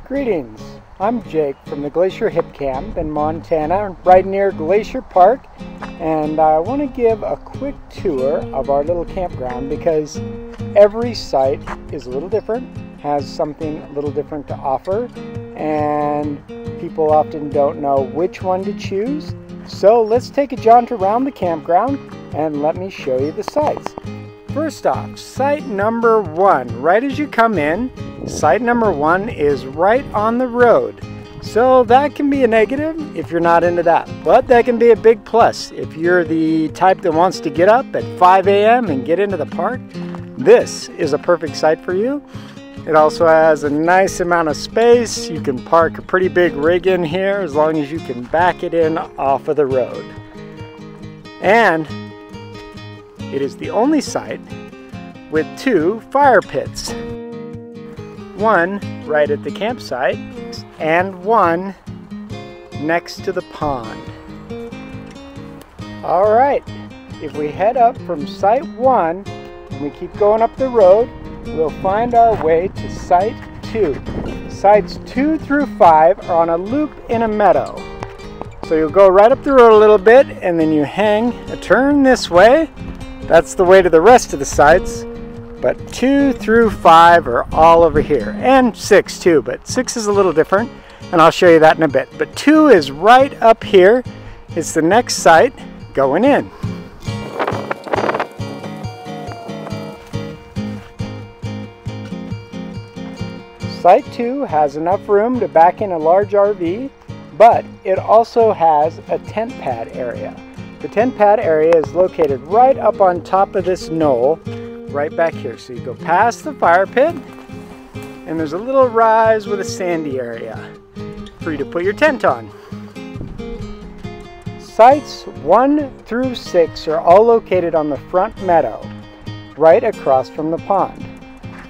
Greetings, I'm Jake from the Glacier HipCamp in Montana, right near Glacier Park, and I want to give a quick tour of our little campground because every site is a little different, has something a little different to offer, and people often don't know which one to choose. So let's take a jaunt around the campground and let me show you the sites. First off, site number one, right as you come in, site number one is right on the road. So that can be a negative if you're not into that, but that can be a big plus. If you're the type that wants to get up at 5 a.m. and get into the park, this is a perfect site for you. It also has a nice amount of space. You can park a pretty big rig in here as long as you can back it in off of the road. And it is the only site with 2 fire pits. One right at the campsite and one next to the pond. All right, if we head up from site 1 and we keep going up the road, we'll find our way to site 2. Sites 2 through 5 are on a loop in a meadow. So you'll go right up the road a little bit and then you hang a turn this way. That's the way to the rest of the sites, but 2 through 5 are all over here, and 6 too, but 6 is a little different, and I'll show you that in a bit. But 2 is right up here. It's the next site going in. Site 2 has enough room to back in a large RV, but it also has a tent pad area. The tent pad area is located right up on top of this knoll, right back here. So you go past the fire pit, and there's a little rise with a sandy area for you to put your tent on. Sites 1 through 6 are all located on the front meadow, right across from the pond.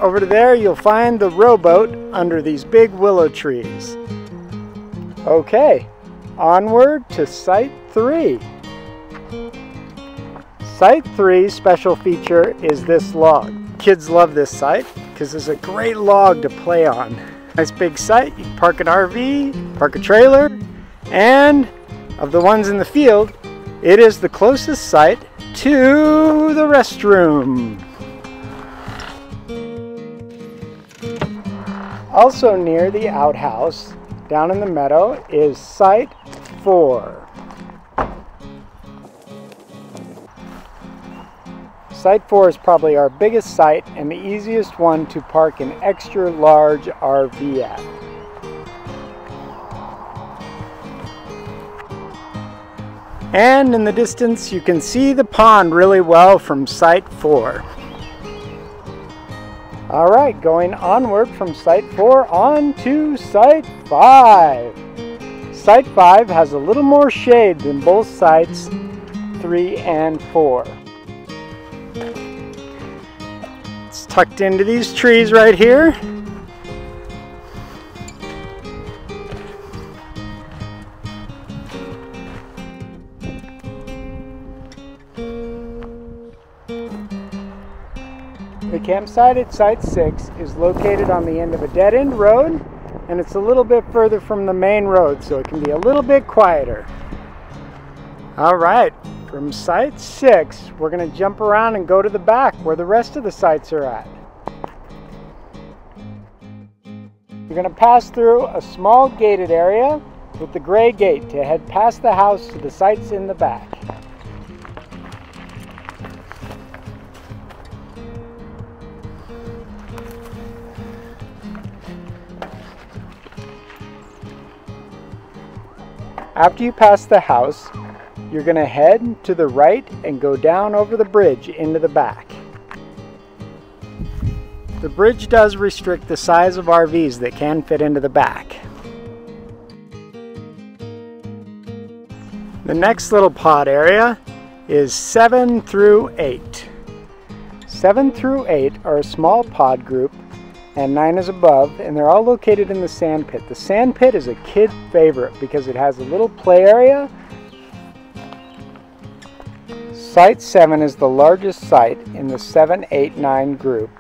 Over to there, you'll find the rowboat under these big willow trees. Okay, onward to site 3. Site 3's special feature is this log. Kids love this site because it's a great log to play on. Nice big site. You can park an RV, park a trailer, and of the ones in the field, it is the closest site to the restroom. Also near the outhouse, down in the meadow, is site 4. Site 4 is probably our biggest site and the easiest one to park an extra large RV at. And in the distance you can see the pond really well from site 4. Alright, going onward from site 4 on to site 5. Site 5 has a little more shade than both sites 3 and 4. It's tucked into these trees right here. The campsite at site 6 is located on the end of a dead-end road, and it's a little bit further from the main road, so it can be a little bit quieter. All right. From site 6, we're going to jump around and go to the back where the rest of the sites are at. You're going to pass through a small gated area with the gray gate to head past the house to the sites in the back. After you pass the house, you're going to head to the right and go down over the bridge into the back. The bridge does restrict the size of RVs that can fit into the back. The next little pod area is 7 through 8. 7 through 8 are a small pod group and 9 is above, and they're all located in the sand pit. The sand pit is a kid favorite because it has a little play area. Site 7 is the largest site in the 7, 8, 9 group,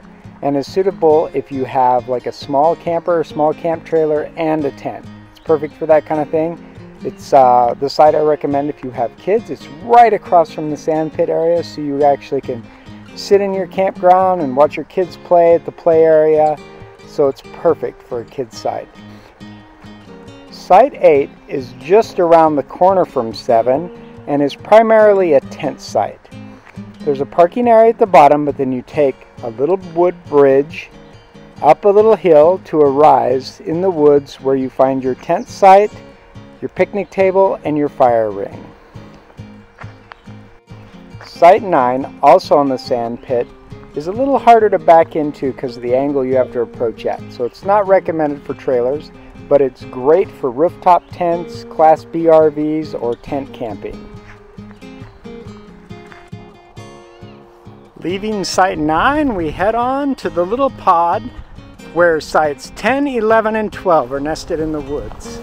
and is suitable if you have like a small camper, a small camp trailer, and a tent. It's perfect for that kind of thing. It's the site I recommend if you have kids. It's right across from the sand pit area, so you actually can sit in your campground and watch your kids play at the play area. So it's perfect for a kid's site. Site 8 is just around the corner from 7 and is primarily a tent site. There's a parking area at the bottom, but then you take a little wood bridge up a little hill to a rise in the woods where you find your tent site, your picnic table, and your fire ring. Site 9, also on the sand pit, is a little harder to back into because of the angle you have to approach at. So it's not recommended for trailers, but it's great for rooftop tents, Class B RVs, or tent camping. Leaving Site 9, we head on to the little pod where Sites 10, 11, and 12 are nested in the woods.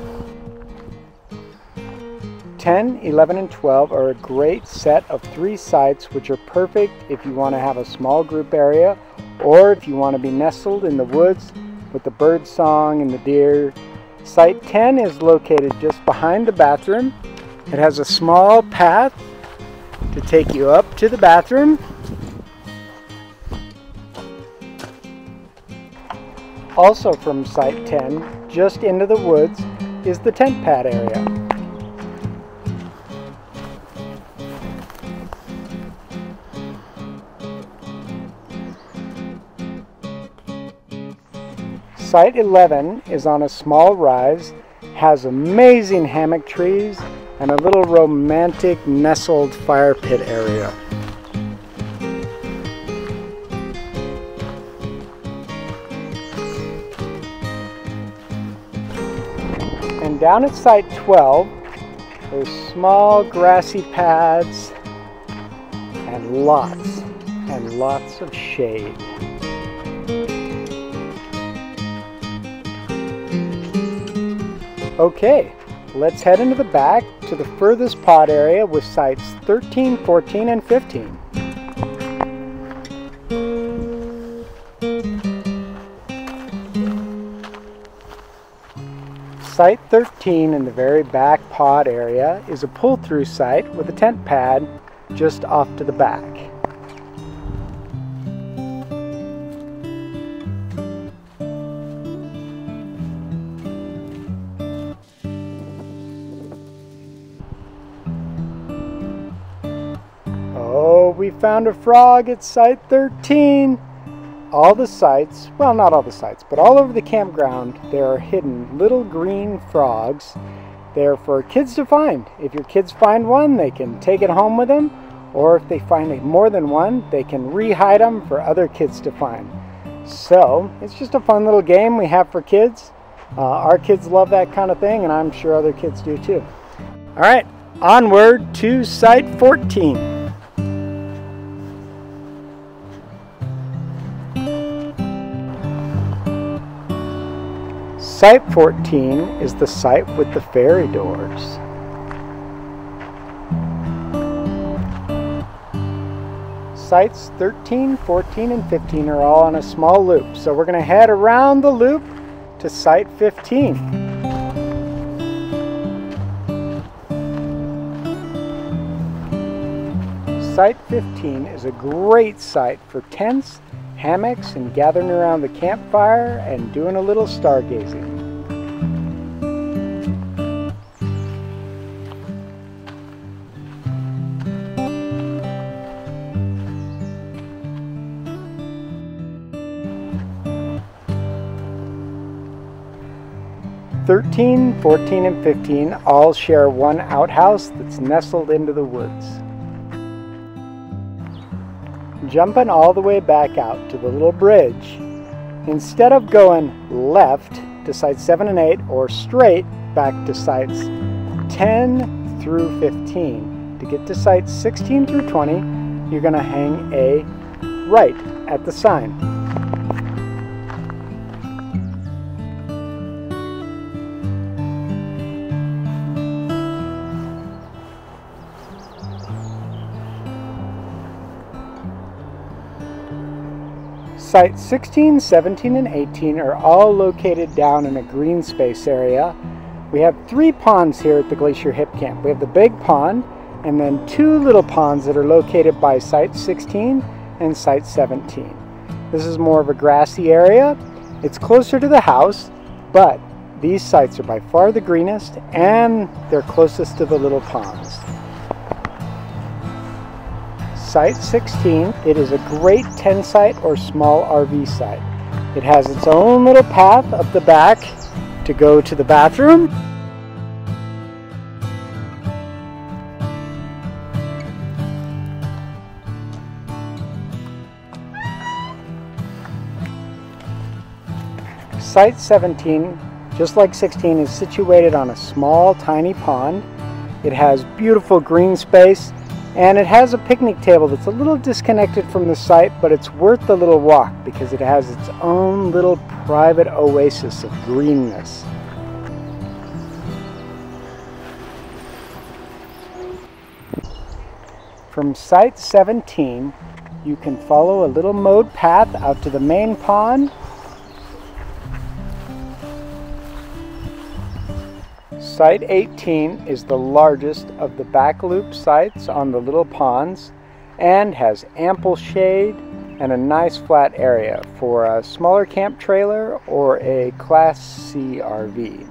10, 11, and 12 are a great set of 3 sites which are perfect if you want to have a small group area or if you want to be nestled in the woods with the bird song and the deer. Site 10 is located just behind the bathroom. It has a small path to take you up to the bathroom. Also from Site 10, just into the woods, is the tent pad area. Site 11 is on a small rise, has amazing hammock trees, and a little romantic nestled fire pit area. And down at Site 12, there's small grassy pads and lots of shade. Okay, let's head into the back to the furthest pod area with Sites 13, 14, and 15. Site 13 in the very back pod area is a pull-through site with a tent pad just off to the back. Oh, we found a frog at Site 13. All the sites, well, not all the sites, but all over the campground, there are hidden little green frogs. They're for kids to find. If your kids find one, they can take it home with them, or if they find more than one, they can re-hide them for other kids to find. So, it's just a fun little game we have for kids. Our kids love that kind of thing, and I'm sure other kids do too. All right, onward to Site 14. Site 14 is the site with the ferry doors. Sites 13, 14, and 15 are all on a small loop, so we're going to head around the loop to Site 15. Site 15 is a great site for tents, hammocks, and gathering around the campfire and doing a little stargazing. "13, 14, and 15 all share one outhouse that's nestled into the woods. Jumping all the way back out to the little bridge, instead of going left to Sites 7 and 8 or straight back to Sites 10 through 15, to get to Sites 16 through 20, you're going to hang a right at the sign. Sites 16, 17, and 18 are all located down in a green space area. We have 3 ponds here at the Glacier HipCamp. We have the big pond and then 2 little ponds that are located by Site 16 and Site 17. This is more of a grassy area. It's closer to the house, but these sites are by far the greenest and they're closest to the little ponds. Site 16, it is a great tent site or small RV site. It has its own little path up the back to go to the bathroom. Site 17, just like 16, is situated on a small, tiny pond. It has beautiful green space, and it has a picnic table that's a little disconnected from the site, but it's worth the little walk because it has its own little private oasis of greenness. From Site 17, you can follow a little mowed path out to the main pond. Site 18 is the largest of the back loop sites on the little ponds and has ample shade and a nice flat area for a smaller camp trailer or a Class C RV.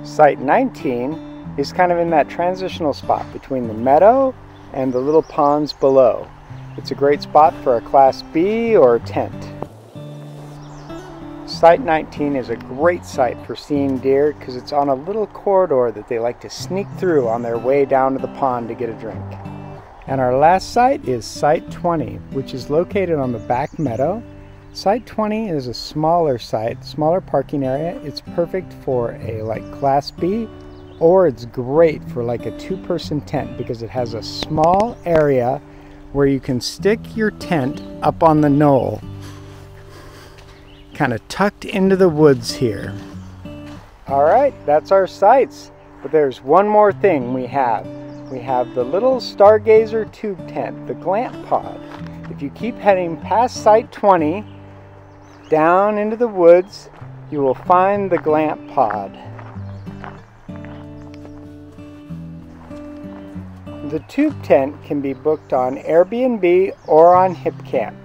Site 19 is kind of in that transitional spot between the meadow and the little ponds below. It's a great spot for a Class B or a tent. Site 19 is a great site for seeing deer because it's on a little corridor that they like to sneak through on their way down to the pond to get a drink. And our last site is Site 20, which is located on the back meadow. Site 20 is a smaller site, smaller parking area. It's perfect for a Class B, or it's great for a 2-person tent because it has a small area where you can stick your tent up on the knoll, kind of tucked into the woods here. All right, that's our sites. But there's one more thing we have. We have the little stargazer tube tent, the glamp pod. If you keep heading past Site 20, down into the woods, you will find the glamp pod. The tube tent can be booked on Airbnb or on HipCamp.